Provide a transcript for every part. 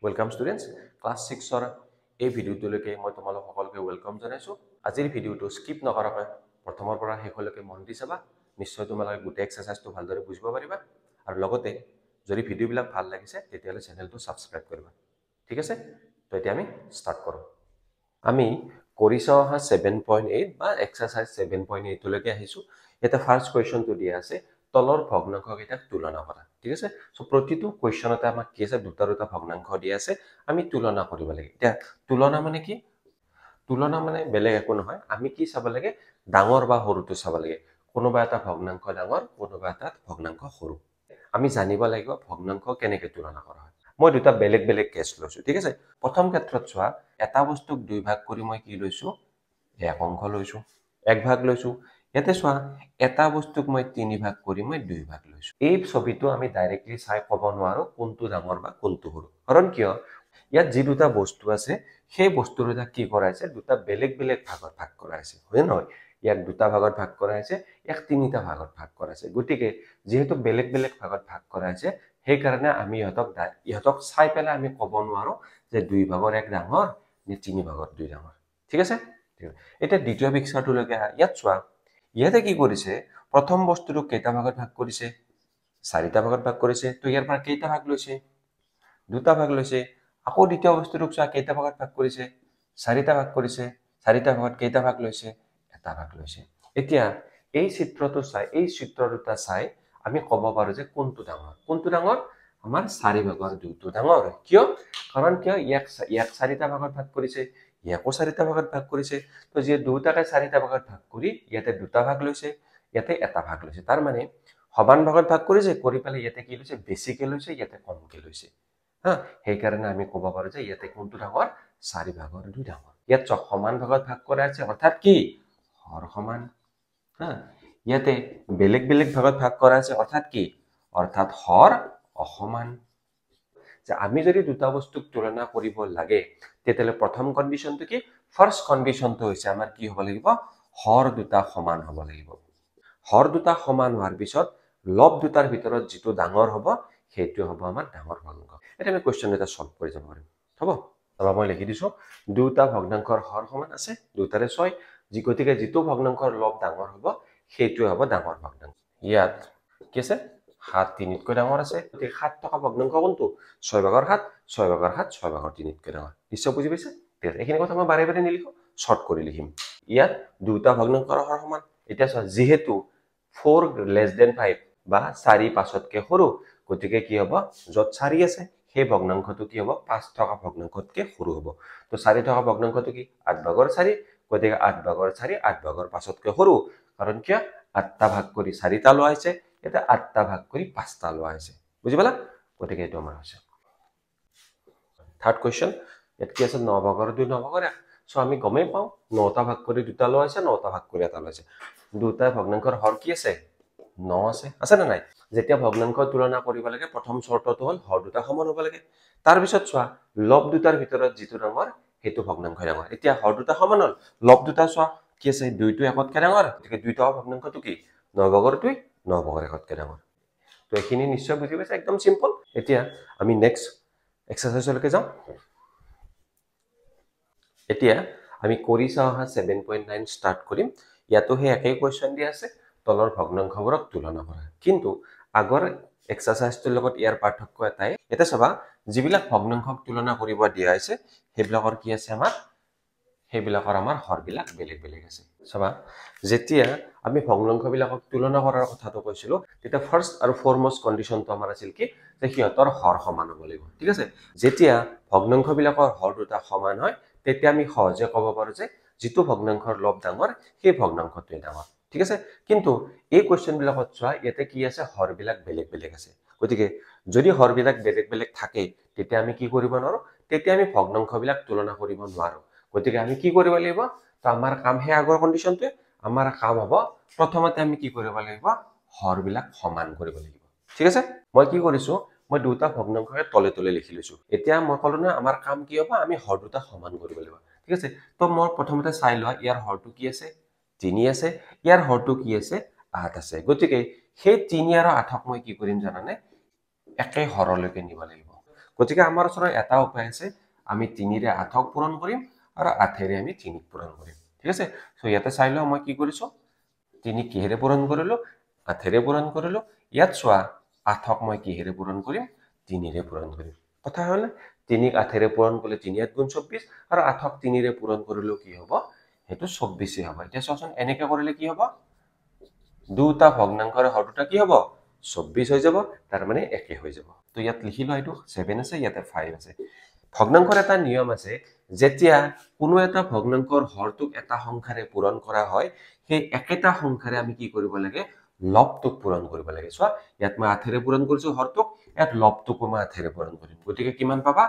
Welcome students, class 6 ৰ এই ভিডিঅ'টোলৈকে মই তোমালোক সকলোকে ওয়েলকাম জনাইছো। আজিৰ ভিডিঅ'টো স্কিপ নকৰাকৈ প্ৰথমৰ পৰা শেষলৈকে মন দি চাবা। নিশ্চয় তোমালোকে গোটেই এক্সাৰসাইজটো ভালদৰে বুজিব পাৰিবা আৰু লগতে যদি ভিডিঅ'বিলাক ভাল লাগিছে তেতিয়াহ'লে চেনেলটো সাবস্ক্ৰাইব কৰিবা। ঠিক আছে? তো এতিয়া আমি ষ্টাৰ্ট কৰোঁ। আমি কৰিছা অহা 7.8 বা এক্সাৰসাইজ 7.8 লৈকে আহিছো। এটা ফাৰ্স্ট কোৱেশ্চনটো দিয়া আছে তলৰ ভগ্নাংশ কেইটাক তুলনা কৰা। ঠিক আছে? সো প্ৰতিটো কোৱেশ্চনতে আমাক কি আছে দুটা ভগ্নাংশ দিয়া আছে, আমি তুলনা কৰিব লাগে। এতিয়া তুলনা মানে কি? তুলনা মানে বেলেগ একো নহয়, আমি কি চাব লাগে ডাঙৰ বা সৰুটো চাব লাগে। কোনোবা এটা ভগ্নাংশ ডাঙৰ, কোনোবা এটা ভগ্নাংশ সৰু। আমি জানিব লাগিব ভগ্নাংশ কেনেকৈ তুলনা কৰা হয়। মই দুটা বেলেগ বেলেগ কেছ লৈছো। ঠিক আছে? প্ৰথম ক্ষেত্ৰত চোৱা, এটা বস্তুক দুই ভাগ কৰি মই কি লৈছো এক অংশ লৈছো, এক ভাগ লৈছো। ইয়াতে চোৱা, এটা বস্তুক মই তিনি ভাগ কৰি মই দুই ভাগ লৈছো। এই ছবিটো আমি ডাইৰেক্টলি চাই ক'ব নোৱাৰো কোনটো ডাঙৰ বা কোনটো সৰু। কাৰণ কিয় ইয়াত যি দুটা বস্তু আছে সেই বস্তু দুটা কি কৰা হৈছে দুটা বেলেগ বেলেগ ভাগত ভাগ কৰা হৈছে, হয় নহয়? ইয়াক দুটা ভাগত ভাগ কৰা হৈছে, এক তিনিটা ভাগত ভাগ কৰা হৈছে। গতিকে যেহেতু বেলেগ বেলেগ ভাগত ভাগ কৰা হৈছে সেইকাৰণে আমি ইহঁতক চাই পেলাই আমি ক'ব নোৱাৰো যে দুই ভাগৰ এক ডাঙৰ নে তিনি ভাগৰ দুই ডাঙৰ। ঠিক আছে? এতিয়া দ্বিতীয় পিকচাৰটোলৈকে আহা। ইয়াত চোৱা, ইয়াতে কি কৰিছে প্ৰথম বস্তুটো কেইটা ভাগত ভাগ কৰিছে চাৰিটা ভাগত ভাগ কৰিছে। তো ইয়াৰ পৰা কেইটা ভাগ লৈছে দুটা ভাগ লৈছে। আকৌ দ্বিতীয় বস্তুটোক চোৱা, কেইটা ভাগত ভাগ কৰিছে চাৰিটা ভাগ কৰিছে। চাৰিটা ভাগত কেইটা ভাগ লৈছে এটা ভাগ লৈছে। এতিয়া এই চিত্ৰটো চাই, এই চিত্ৰ দুটা চাই আমি ক'ব পাৰো যে কোনটো ডাঙৰ। কোনটো ডাঙৰ? আমাৰ চাৰি ভাগৰ দুইটো ডাঙৰ। কিয়? কাৰণ কিয় ইয়াক চাৰিটা ভাগত ভাগ কৰিছে, ইয়াকো চাৰিটা ভাগত ভাগ কৰিছে। তো যে দুটাকে চাৰিটা ভাগত ভাগ কৰি ইয়াতে দুটা ভাগ লৈছে, ইয়াতে এটা ভাগ লৈছে। তাৰ মানে সমান ভাগত ভাগ কৰিছে, কৰি পেলাই ইয়াতে কি লৈছে বেছিকে লৈছে, ইয়াতে কমকে লৈছে। হা, সেইকাৰণে আমি ক'ব পাৰো যে ইয়াতে কোনটো ডাঙৰ চাৰি ভাগৰ দুই ডাঙৰ। ইয়াত সমান ভাগত ভাগ কৰা আছে অৰ্থাৎ কি হৰ সমান। হা, ইয়াতে বেলেগ বেলেগ ভাগত ভাগ কৰা আছে অৰ্থাৎ কি অৰ্থাৎ হৰ অসমান। যে আমি যদি দুটা বস্তুক তুলনা কৰিব লাগে তেতিয়াহ'লে প্ৰথম কণ্ডিশ্যনটো কি? ফাৰ্ষ্ট কণ্ডিশ্যনটো হৈছে আমাৰ কি হ'ব লাগিব হৰ দুটা সমান হ'ব লাগিব। হৰ দুটা সমান হোৱাৰ পিছত লব দুটাৰ ভিতৰত যিটো ডাঙৰ হ'ব সেইটো হ'ব আমাৰ ডাঙৰ ভগ্নাংশ। এটা আমি কুৱেশ্যন এটা সলভ কৰি যাব পাৰিম। হ'ব? তাৰপৰা মই লিখি দিছো দুটা ভগ্নাংশৰ হৰ সমান আছে, দুটাৰে 6। গতিকে যিটো ভগ্নাংশৰ লব ডাঙৰ হ'ব সেইটোৱে হ'ব ডাঙৰ ভগ্নাংশ। ইয়াত কি আছে 7 3তকৈ ডাঙৰ আছে। গতিকে 7 থকা ভগ্নাংশ কোনটো? 6 ভাগৰ 7, 6 ভাগৰ 7, 6 ভাগৰ 3তকৈ ডাঙৰ। নিশ্চয় বুজি পাইছে? ঠিক আছে, এইখিনি কথা মই বাৰে বাৰে নিলিখো, শৰ্ট কৰি লিখিম। ইয়াত দুটা ভগ্নাংশৰ হৰ সমান। এতিয়া চোৱা, যিহেতু 4 <5 বা 4 5তকৈ সৰু, গতিকে কি হ'ব য'ত 4 আছে সেই ভগ্নাংশটো কি হ'ব 5 থকা ভগ্নাংশতকৈ সৰু হ'ব। তো 4 থকা ভগ্নাংশটো কি 8 ভাগৰ 4, গতিকে 8 ভাগৰ 4 8 ভাগৰ 5তকৈ সৰু। কাৰণ কিয় 8টা ভাগ কৰি 4টা লোৱা হৈছে, এটা 8টা ভাগ কৰি 5টা লোৱা হৈছে। বুজি পালা? গতিকে এইটো আমাৰ হৈছে থাৰ্ড কুৱেশ্যন। ইয়াত কি আছে 9 ভাগৰ 2 9 ভাগৰ 1। সো আমি গমেই পাওঁ 9টা ভাগ কৰি 2টা লোৱা হৈছে, 9টা ভাগ কৰি এটা লোৱা হৈছে। দুটা ভগ্নাংশৰ হৰ কি আছে 9 আছে, আছে নে নাই? যেতিয়া ভগ্নাংশ তুলনা কৰিব লাগে প্ৰথম চৰ্তটো হ'ল হৰ দুটা সমান হ'ব লাগে। তাৰ পিছত চোৱা, লব দুটাৰ ভিতৰত যিটো ডাঙৰ সেইটো ভগ্নাংশ ডাঙৰ। এতিয়া হৰ দুটা সমান হ'ল, লব দুটা চোৱা কি আছে 2টো 1তকৈ ডাঙৰ, গতিকে 2 থকা ভগ্নাংশটো কি 9 ভাগৰ 2 9 ভাগৰ 1তকৈ ডাঙৰ। তো এইখিনি নিশ্চয় বুজি পাইছে, একদম সিম্পল। এতিয়া আমি নেক্সট এক্সাৰসাইজলৈকে যাওঁ। এতিয়া আমি কৰিছা অহা 7.9 ষ্টাৰ্ট কৰিম। ইয়াতো সেই একেই কুৱেশ্যন দিয়া আছে, তলৰ ভগ্নাংশবোৰক তুলনা কৰা। কিন্তু আগৰ এক্সাৰসাইজটোৰ লগত ইয়াৰ পাৰ্থক্য এটাই, এটা চাবা যিবিলাক ভগ্নাংশক তুলনা কৰিব দিয়া হৈছে সেইবিলাকৰ কি আছে সেইবিলাকৰ আমাৰ হৰবিলাক বেলেগ বেলেগ আছে। চাবা, যেতিয়া আমি ভগ্নাংশবিলাকক তুলনা কৰাৰ কথাটো কৈছিলো তেতিয়া ফাৰ্ষ্ট আৰু ফৰমষ্ট কণ্ডিশ্যনটো আমাৰ আছিল কি যে সিহঁতৰ হৰ সমান হ'ব লাগিব। ঠিক আছে? যেতিয়া ভগ্নাংশবিলাকৰ হৰ দুটা সমান হয় তেতিয়া আমি সহজে ক'ব পাৰো যে যিটো ভগ্নাংশৰ লব ডাঙৰ সেই ভগ্নাংশটোৱে ডাঙৰ। ঠিক আছে? কিন্তু এই কুৱেশ্যনবিলাকত চোৱা, ইয়াতে কি আছে হৰবিলাক বেলেগ বেলেগ আছে। গতিকে যদি হৰবিলাক বেলেগ বেলেগ থাকে তেতিয়া আমি কি কৰিব নোৱাৰো, তেতিয়া আমি ভগ্নাংশবিলাক তুলনা কৰিব নোৱাৰো। গতিকে আমি কি কৰিব লাগিব? তো আমাৰ কাম সেই আগৰ কণ্ডিশ্যনটোৱে, আমাৰ কাম হ'ব প্ৰথমতে আমি কি কৰিব লাগিব হৰবিলাক সমান কৰিব লাগিব। ঠিক আছে? মই কি কৰিছো, মই দুটা ভগ্নাংশকে তলে তলে লিখি লৈছো। এতিয়া মই ক'লো না আমাৰ কাম কি হ'ব, আমি হৰ দুটা সমান কৰিব লাগিব। ঠিক আছে? তো মই প্ৰথমতে চাই লোৱা ইয়াৰ হৰটো কি আছে 3 আছে, ইয়াৰ হৰটো কি আছে 8 আছে। গতিকে সেই 3 আৰু 8ক মই কি কৰিম জানানে একে হৰলৈকে নিব লাগিব। গতিকে আমাৰ ওচৰত এটা উপায় আছে আমি 3ৰে 8ক পূৰণ কৰিম আৰু 8ৰে আমি 3ক পূৰণ কৰিম ঠিক আছে সো ইয়াতে চাই লও মই কি কৰিছো 3 কিহেৰে পূৰণ কৰিলো 8ৰে পূৰণ কৰিলো ইয়াত চোৱা 8ক মই কিহেৰে পূৰণ কৰিম 3ৰে পূৰণ কৰিম কথা হ'ল 3ক 8ৰে পূৰণ কৰিলে 3 × 24 আৰু 8ক 3ৰে পূৰণ কৰিলে কি হ'ব হেতু 24 হ'ব এতিয়া চোৱাচোন এনেকে কৰিলে কি হ'ব দুটা ভগ্নাংশৰ হৰ দুটা কি হ'ব 24 হৈ যাব তাৰ মানে একে হৈ যাব তো ইয়াত লিখিলো এটো 7 আছে ইয়াতে 5 আছে ভগ্নাংশৰ এটা নিয়ম আছে যেতিয়া কোনো এটা ভগ্নাংশৰ হৰটোক এটা সংখ্যাৰে পূৰণ কৰা হয় সেই একেটা সংখ্যাৰে আমি কি কৰিব লাগে লবটোক পূৰণ কৰিব লাগে চোৱা ইয়াত মই 8ৰে পূৰণ কৰিছো হৰটোক ইয়াত লবটোক মই 8ৰে পূৰণ কৰিম গতিকে কিমান পাবা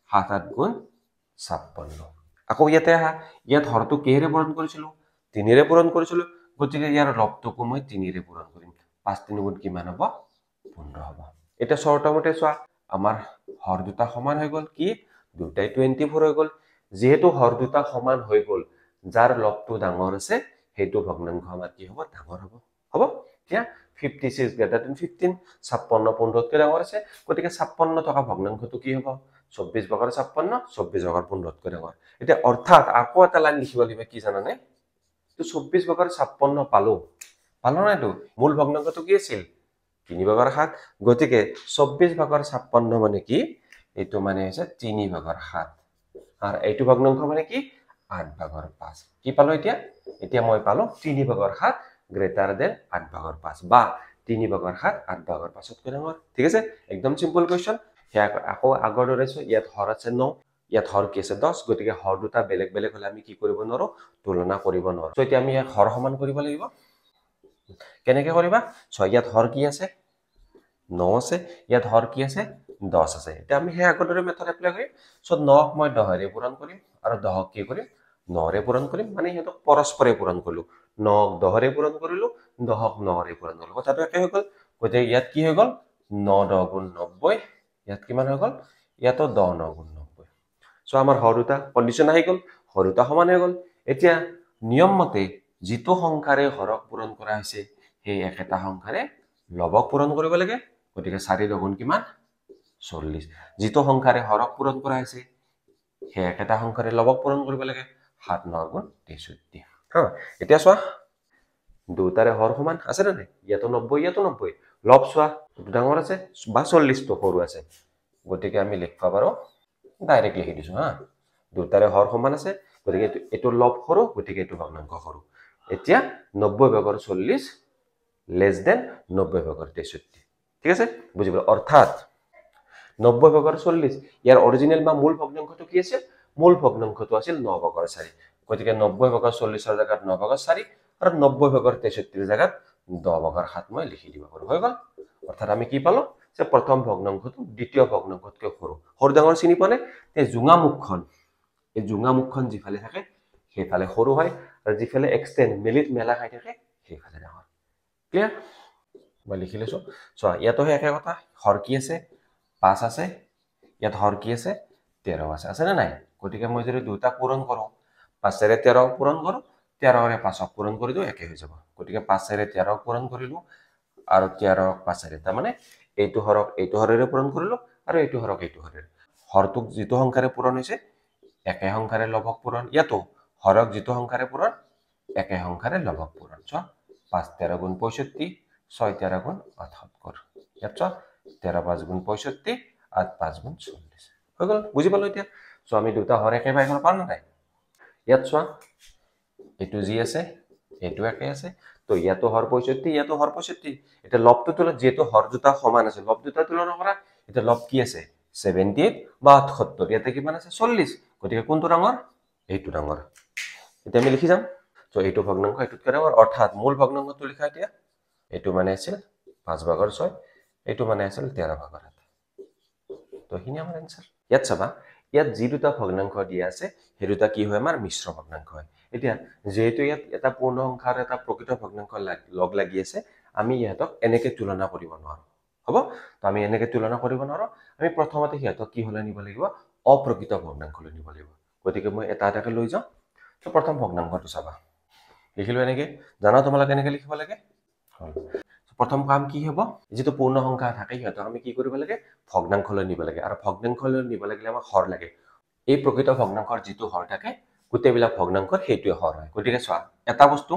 7 8 গুণ 56 আকৌ ইয়াতে আহা ইয়াত হৰটো কিহেৰে পূৰণ কৰিছিলো 3ৰে পূৰণ কৰিছিলো গতিকে ইয়াৰ লবটোক মই 3ৰে পূৰণ কৰিম 5 3 গুণ কিমান হ'ব 15 হ'ব এটা শৰ্তমতে চোৱা আমাৰ হৰ দুটা সমান হৈ গল কি দুটাই 24 হৈ গল যেহেতু হৰ দুটা সমান হৈ গল যাৰ লবটো ডাঙৰ আছে হেতু ভগ্নাংশ আমাৰ কি হ'ব ডাঙৰ হ'ব হ'ব এতিয়া 56 গ্ৰেটাৰ দেন 15 56 15 কৈ ডাঙৰ আছে গতিকে 56 টকা ভগ্নাংশটো কি হ'ব 24 ভাগৰ 56 24 ভাগৰ 15 কৈ ডাঙৰ এতিয়া অৰ্থাৎ আকৌ এটা লাইন লিখিব লাগিব কি জানানে তো 24 ভাগৰ 56 পালো নাইতো মূল ভগ্নাংশটো কি আছিল 3 ভাগৰ 7 গতিকে 24 ভাগৰ 56 মানে কি এটো মানে হৈছে 3 ভাগৰ 7 আৰ এইটো ভগ্নাংশ মানে কি 8 ভাগৰ 5 কি পালো এতিয়া মই পালো 3 ভাগৰ 7 গ্ৰেটাৰ দেন 8 ভাগৰ 5 বা 3 ভাগৰ 7 8 ভাগৰ 5 কৈ ডাঙৰ ঠিক আছে একদম সিম্পল কোৱেশ্চন হেয়া আকৌ আগৰ দৰেছো ইয়াত হৰ আছে 9 ইয়াত হৰ কি আছে 10 গতিকে হৰ দুটা বেলেগ বেলেগ হলে আমি কি কৰিব নোৱাৰো তুলনা কৰিব নোৱাৰো তো এতিয়া আমি ইয়াক হৰ সমান কৰিব লাগিব কেনেকে কৰিবা ছ ইয়াত হৰ কি আছে 9 আছে ইয়াত হৰ কি আছে 10 আছে এটা আমি হে আগৰ দৰে মেথড এপ্লাই কৰিম সো 9 ক মই 10 ৰে পূৰণ কৰিম আৰু 10 ক কি কৰিম 9 ৰে পূৰণ কৰিম মানে হেতক পৰস্পৰে পূৰণ কৰিলো 9 ক 10 ৰে পূৰণ কৰিলো 10 ক 9 ৰে পূৰণ কৰিলো কথাটো একে হৈ গল গতে ইয়াত কি হৈ গল 9 10 গুণ 90 ইয়াত কিমান হৈ গল ইয়াতো 10 9 গুণ 90 সো আমাৰ হৰ দুটা কন্ডিশন আহি গল হৰ দুটা সমান হৈ গল এতিয়া নিয়ম মতে যিটো সংখ্যাৰে হৰক পূৰণ কৰা হৈছে সেই একেটা সংখ্যাৰে লবক পূৰণ কৰিব লাগে গতিকে 4 গুণ কিমান 40 যিটো সংখ্যাৰে হৰক পূৰণ কৰা হৈছে সেই একেটা সংখ্যাৰে লবক পূৰণ কৰিব লাগে 7 9 গুণ 63 হা এতিয়া চোৱা দুটাৰে হৰ সমান আছে না নাই ইয়াতো 90 ইয়াতো 90 লব চোৱা ডাঙৰ আছে বা 40 তো সৰু আছে গতিকে আমি লিখবা পাৰো ডাইৰেক্ট লিখি দিছো হা দুটাৰে হৰ সমান আছে গতিকে এটো লব সৰু গতিকে এটো ভগ্নাংশ সৰু এতিয়া 90 ভাগৰ 40 লেস দেন 90 ভাগৰ 63 ঠিক আছে বুজিব অৰ্থাৎ 90 ভাগৰ 40 ইয়াৰ অৰিজিনাল বা মূল ভগ্নাংশটো কি আছিল মূল ভগ্নাংশটো আছিল 9 ভাগৰ 4 গতিকে 90 ভাগৰ 40 ৰ জায়গাত 9 ভাগৰ 4 আৰু 90 ভাগৰ 63 ৰ জায়গাত 10 ভাগৰ 7 মই লিখি দিব পাৰো হৈ গল অৰ্থাৎ আমি কি পালো যে প্ৰথম ভগ্নাংশটো দ্বিতীয় ভগ্নাংশতকৈ সৰু ডাঙৰ চিনি পালে এই জুঙা মুখখন যিফালে থাকে সেইফালে সৰু হয় আৰু যিফালে এক্সটেন্ড মিলিত মেলা খাই থাকে সেইফালে ডাঙৰ ক্লিয়াৰ মই লিখি লৈছো চোৱা ইয়াতো একে কথা হৰ কি আছে 5 আছে ইয়াত হৰ কি আছে 13 আছে না নাই গতিকে মই যদি দুটা পূৰণ কৰো 5 ৰে 13 পূৰণ কৰো 13 ৰে 5 পূৰণ কৰি দিও একে হৈ যাব গতিকে 5 ৰে 13 পূৰণ কৰিলো আৰু 13 5 ৰে তাৰ মানে এইটো হৰৰে পূৰণ কৰিলো আৰু এইটো হৰৰে হৰটোক যিটো সংখ্যাৰে পূৰণ হৈছে একে সংখ্যাৰে লবক পূৰণ ইয়াতো হৰক যিটো সংখ্যাৰে পূৰণ একে সংখ্যাৰে লবক পূৰণ চোৱা 5 13 গুণ 65 6 13 গুণ 78 ইয়াত চোৱা 13 5 গুণ 65 8 5 গুণ 40 হৈ গল বুজি পালো এতিয়া সো আমি দুটা হৰ একে পাই গল পাৰ নাই ইয়াত চোৱা এটো জি আছে এটো একে আছে তো ইয়াতো হৰ 65 ইয়াতো হৰ 65 এটা লবটো তুলনা যেটো হৰ দুটা সমান আছে লব দুটা তুলনা কৰা এটা লব কি আছে 78 বা 78 ইয়াতে কিমান আছে 40 গতিকে কোনটো ডাঙৰ এইটো ডাঙৰ এটা আমি লিখি যাম তো এইটো ভগ্নাংশ এইটোতকৈ ডাঙৰ অৰ্থাৎ মূল ভগ্নাংশটো লিখা এতিয়া এইটো মানে আছিল 5 ভাগৰ 6 এইটো মানে আছিল 13 ভাগৰ 7 তো হিনি আমাৰ आंसर ইয়াত চাবা ইয়াত যি দুটা ভগ্নাংশ দিয়া আছে সেই দুটা কি হয় আমাৰ মিশ্ৰ ভগ্নাংশ হয় এতিয়া যেহেতু ইয়াত এটা পূৰ্ণ সংখ্যাৰ এটা প্ৰকৃত ভগ্নাংশ লগ লাগি আছে আমি ইহতক এনেকে তুলনা কৰিব নোৱাৰো হ'ব তো আমি এনেকে তুলনা কৰিব নোৱাৰো আমি প্ৰথমতে ইহতক কি হলে নিব লাগিব অপ্ৰকৃত ভগ্নাংশলৈ নিব লাগিব গতিকে মই এটা এটাকে লৈ যাও তো প্ৰথম ভগ্নাংশটো চাবা লিখিলো এনেকে জানা তোমালোকে এনেকে লিখিব লাগে প্ৰথম কাম কি হ'ব যেটো পূৰ্ণ সংখ্যা থাকে সিহঁতক আমি কি কৰিব লাগে ভগ্নাংশলৈ নিব লাগে আৰু ভগ্নাংশলৈ নিব লাগিলে আমাক হৰ লাগে এই প্ৰকৃত ভগ্নাংশৰ যেটো হৰ থাকে গোটেইবিলাক ভগ্নাংশৰ হেতুৱে হৰ হয় গতিকে চোৱা এটা বস্তু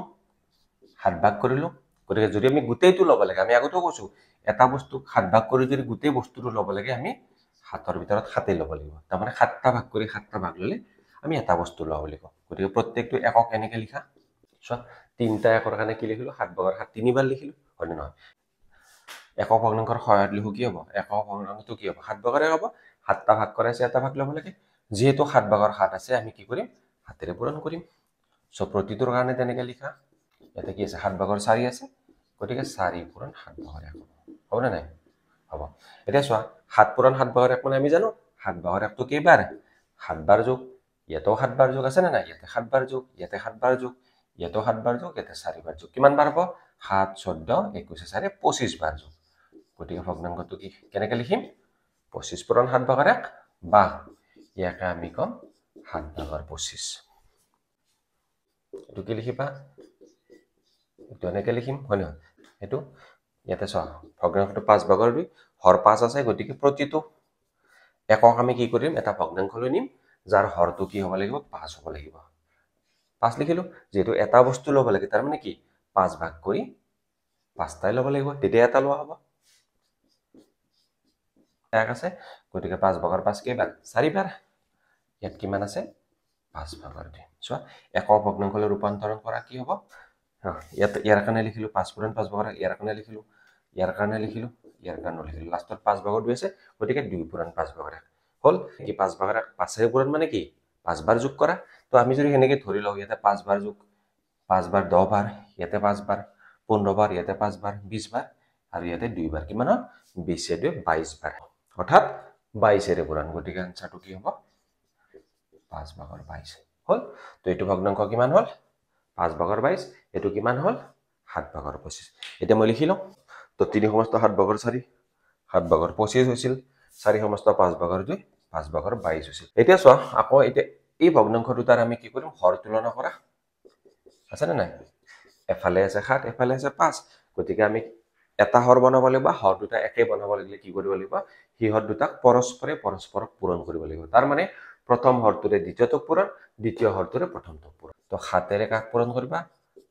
7 ভাগ কৰিলো গতিকে যদি আমি গোটেইটো ল'ব লাগে আমি আগতেও কৈছো এটা বস্তু 7 ভাগ কৰি যদি গোটেই বস্তুটো ল'ব লাগে আমি 7ৰ ভিতৰত 7 ল'ব লাগিব তাৰ মানে 7টা ভাগ কৰি 7টা ভাগ ললে আমি এটা বস্তু লব লাগিব গতিকে প্ৰত্যেকটো একক এনেকৈ লিখা চোৱা তিনটা একৰ কাৰণে কি লিখিলো 7 ভাগৰ 7 তিনিবাৰ লিখিলো হয় নহয় একক ভগ্নাংশৰ সহায়ত লিখো কি হ'ব একক ভগ্নাংশটো কি হ'ব 7 ভাগৰে হ'ব 7টা ভাগ কৰাইছে এটা ভাগ ল'ব লাগে যেহেতু 7 ভাগৰ 7 আছে আমি কি কৰিম 7ৰে পূৰণ কৰিম সো প্ৰতিটোৰ কাৰণে তেনেকৈ লিখা এটা কি আছে 7 ভাগৰ 4 আছে গতিকে 4 পূৰণ 7 ভাগৰ 1 হ'ব না নাই হ'ব এতিয়া চোৱা 7 পূৰণ 7 ভাগৰ 1 মানে আমি জানো 7 ভাগৰ 1 টো কেইবাৰ 7 বাৰ যোগ ইয়াতো 7 বাৰ যোগ আছে না নাই ইয়াতে 7 বাৰ যোগ ইয়াতে 7 বাৰ যোগ ইয়াতো 7 বাৰ যোগ ইয়াতে 4 বাৰ যোগ কিমান বাৰ হ'ব 7 14 21 4 25 বাৰ যোগ গতিকে ভগ্নাংশটো কি কেনেকৈ লিখিম 25 পূৰণ 7 ভাগৰ 1 বা ইয়াকে আমি কম 7 ভাগৰ 25 এটো কি লিখিবা এটো এনেকৈ লিখিম হয় নহয় এটো ইয়াতে চোৱা ভগ্নাংশটো 5 ভাগৰ 2 হৰ 5 আছে গতিকে প্ৰতিটো একক আমি কি কৰিম এটা ভগ্নাংশলৈ নিম যাৰ হৰটো কি হ'ব লাগিব 5 হ'ব লাগিব 5 লিখিলো যেহেতু এটা বস্তু ল'ব লাগে তাৰ মানে কি 5 ভাগ কৰি 5টাই ল'ব লাগিব তেতিয়া এটা লোৱা হ'ব এক আছে গতিকে 5 ভাগৰ 5 কেইবাৰ 4 বাৰ ইয়াত কিমান আছে 5 ভাগৰ 2 চোৱা একক ভগ্নাংশলৈ ৰূপান্তৰণ কৰা কি হ'ব ইয়াৰ কাৰণে লিখিলো 5 পূৰণ 5 ভাগৰ ইয়াৰ কাৰণে লিখিলো ইয়াৰ কাৰণে লিখিলো ইয়াৰ কাৰণে লিখিলো লাষ্টত 5 ভাগৰ 2 আছে গতিকে 2 পূৰণ 5 ভাগৰ 1 হল কি 5 ভাগৰ 1 5ৰে পূৰণ মানে কি 5 বাৰ যোগ কৰা তো আমি যদি হেনেকে ধৰি লও ইয়াতে 5 বাৰ যোগ 5 বাৰ 10 বাৰ ইয়াতে 5 বাৰ 15 বাৰ ইয়াতে 5 বাৰ 20 বাৰ আৰু ইয়াতে 2 বাৰ কিমান হয় 20 এ 22 বাৰ অৰ্থাৎ 22 ৰে পূৰণ গতিকে আনসাৰটো কি হ'ব 5 ভাগৰ 22 হল তো এটো ভগ্নাংশ কিমান হল 5 ভাগৰ 22 এটো কিমান হল 7 ভাগৰ 25 এটা মই লিখি লও তো 3 সমস্ত 7 ভাগৰ 4 7 ভাগৰ 25 হৈছিল 4 সমস্ত 5 ভাগৰ 2 5 ভাগৰ 22 হৈছিল এতিয়া চোৱা আকৌ এটা এই ভগ্নাংশ দুটাৰ আমি কি কৰিম হৰ তুলনা কৰা আছে না নাই এফালে আছে 7 এফালে আছে 5 গতিকে আমি এটা হৰ বনাব লাগিব হৰ দুটা একে বনাব লাগিলে কি কৰিব লাগিব হিহৰ দুটাক পৰস্পৰক পূৰণ কৰিব লাগিব তাৰ মানে প্ৰথম হৰটোৰে দ্বিতীয়টোক পূৰণ দ্বিতীয় হৰটোৰে প্ৰথমটোক পূৰণ তো 7ৰে কাক পূৰণ কৰিবা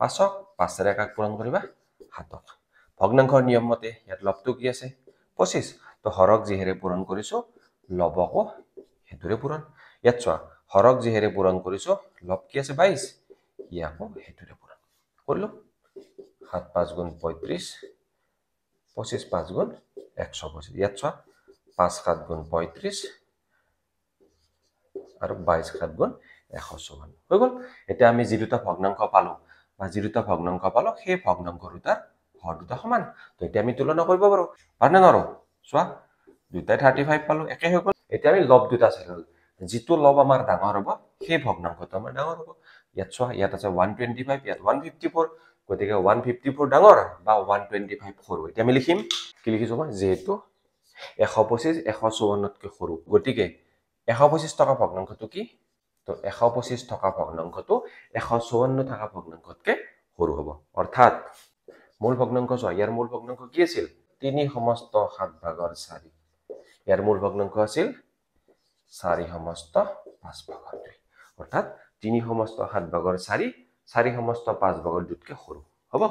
5ক 5ৰে কাক পূৰণ কৰিবা 7ক ভগ্নাংশৰ নিয়ম মতে ইয়াত লবটো কি আছে 25 তো হৰক যিহেৰে পূৰণ কৰিছো লবকো হেতুৰে পূৰণ ইয়াত চোৱা হৰক যিহেৰে পূৰণ কৰিছো লব কি আছে 22 ইয়াকো হেতুৰে পূৰণ কৰিলো 7 5 গুণ 35 25 5 গুণ 125 ইয়াত চোৱা 5 7 গুণ 35 আৰু 22 7 গুণ 154 হৈ গল এতিয়া আমি যি দুটা ভগ্নাংশ পালো বা যি দুটা ভগ্নাংশ পালো সেই ভগ্নাংশ দুটাৰ হৰ দুটা সমান তো এতিয়া আমি তুলনা কৰিব পাৰো পাৰনে নৰো চোৱা দুটাই 35 পালো একে হৈ গল এতিয়া আমি লব দুটা চাই লল যেটো লব আমাৰ ডাঙৰ হ'ব সেই ভগ্নাংশটো আমাৰ ডাঙৰ হ'ব ইয়াত চোৱা ইয়াত আছে 125 ইয়াত 154 গতিকে 154 ডাঙৰ বা 125 সৰু এতিয়া আমি লিখিম কি লিখিছো মই যেহেতু 125 154 তকৈ সৰু গতিকে 125 টকা ভগ্নাংশটো কি তো 125 টকা ভগ্নাংশটো 154 টকা ভগ্নাংশতকৈ সৰু হ'ব অৰ্থাৎ মূল ভগ্নাংশ চোৱা ইয়াৰ মূল ভগ্নাংশ কি আছিল 3 সমস্ত 7 ভাগৰ 4 ইয়াৰ মূল ভগ্নাংশ আছিল 4 সমস্ত 5 ভাগৰ 2 অৰ্থাৎ 3 সমস্ত 7 ভাগৰ 4 4 সমস্ত 5 ভাগৰ 2 তকৈ সৰু হ'ব